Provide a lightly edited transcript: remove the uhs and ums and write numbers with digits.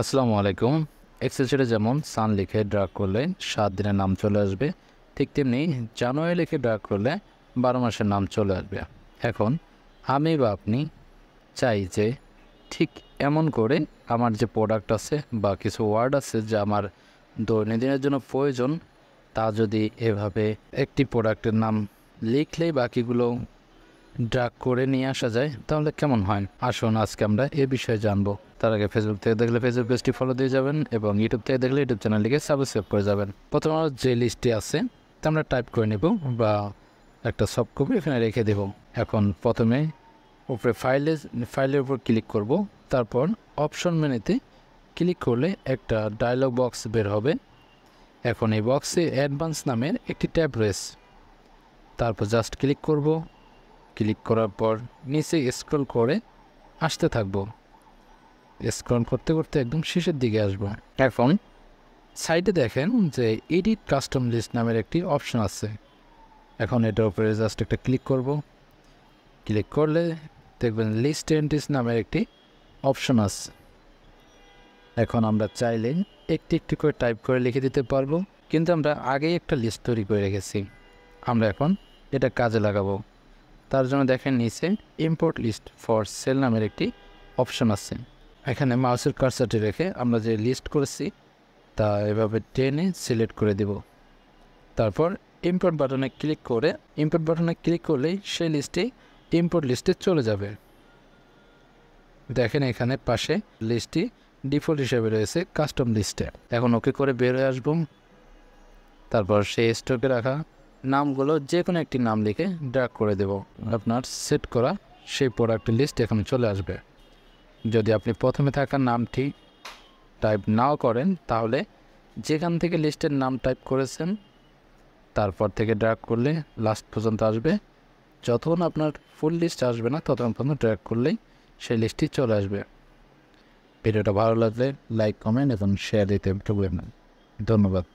আসসালামু আলাইকুম। এক্সেল শিটে যেমন সান লিখে ড্র্যাগ করলে 7 দিনের নাম চলে আসবে, ঠিক তেমনি জানুয়ারি লিখে ড্র্যাগ করলে 12 মাসের নাম চলে আসবে। এখন আমি বা আপনি চাই যে ঠিক এমন করে আমার যে প্রোডাক্ট আছে বা কিছু ওয়ার্ড আছে যা আমার দৈনন্দিনের জন্য প্রয়োজন, তা যদি এভাবে একটি প্রোডাক্টের নাম লিখলেই বাকিগুলো ড্রাগ করে নিয়ে আসা যায় তাহলে কেমন হয়। আসুন আজকে আমরা এ বিষয়ে জানবো। তার আগে ফেসবুক থেকে দেখলে ফেসবুক পেজটি ফলো দিয়ে যাবেন এবং ইউটিউব থেকে দেখলে ইউটিউব চ্যানেলটিকে সাবস্ক্রাইব করে যাবেন। প্রথমে আমরা যে লিস্টটি আছে তা আমরা টাইপ করে নেব বা একটা সফট কপি এখানে রেখে দেব। এখন প্রথমে উপরে ফাইলের উপর ক্লিক করব, তারপর অপশন মেনুতে ক্লিক করলে একটা ডায়লগ বক্স বের হবে। এখন এই বক্সে অ্যাডভান্স নামের একটি ট্যাব রয়েছে, তারপর জাস্ট ক্লিক করব। ক্লিক করার পর নিচে স্ক্রল করে আসতে থাকবো। স্ক্রল করতে করতে একদম শেষের দিকে আসবো। এখন সাইডে দেখেন যে এডিট কাস্টম লিস্ট নামের একটি অপশন আছে। এখন এটার উপরে জাস্ট একটা ক্লিক করব। ক্লিক করলে দেখবেন লিস্ট এন্ট্রিজ নামের একটি অপশন আছে। এখন আমরা চাইলে একটি একটি করে টাইপ করে লিখে দিতে পারবো, কিন্তু আমরা আগেই একটা লিস্ট তৈরি করে রেখেছি। আমরা এখন এটা কাজে লাগাবো। তার জন্য দেখেন নিচে ইম্পোর্ট লিস্ট ফর সেল নামের একটি অপশন আছে। এখানে মাউসের কার্সারটি রেখে আমরা যে লিস্ট করেছি তা এভাবে টেনে সিলেক্ট করে দেব। তারপর ইম্পোর্ট বাটনে ক্লিক করলেই সেই লিস্টটি ইম্পোর্ট লিস্টে চলে যাবে। দেখেন এখানে পাশে লিস্টটি ডিফল্ট হিসেবে রয়েছে কাস্টম লিস্টে। এখন ওকে করে বের হয়ে আসবো। তারপর সেই স্টকে রাখা নামগুলো যে কোনো একটি নাম লিখে ড্র্যাগ করে দেব। আপনার সেট করা সেই প্রোডাক্টের লিস্ট এখানে চলে আসবে। যদি আপনি প্রথমে থাকা নামটি টাইপ নাও করেন তাহলে যেখান থেকে লিস্টের নাম টাইপ করেছেন তারপর থেকে ড্র্যাগ করলে লাস্ট পর্যন্ত আসবে। যতক্ষণ আপনার ফুল লিস্ট আসবে না ততক্ষণ পর্যন্ত ড্র্যাগ করলেই সেই লিস্টটি চলে আসবে। ভিডিওটা ভালো লাগলে লাইক, কমেন্ট এবং শেয়ার দিতে ভুলবেন না। ধন্যবাদ।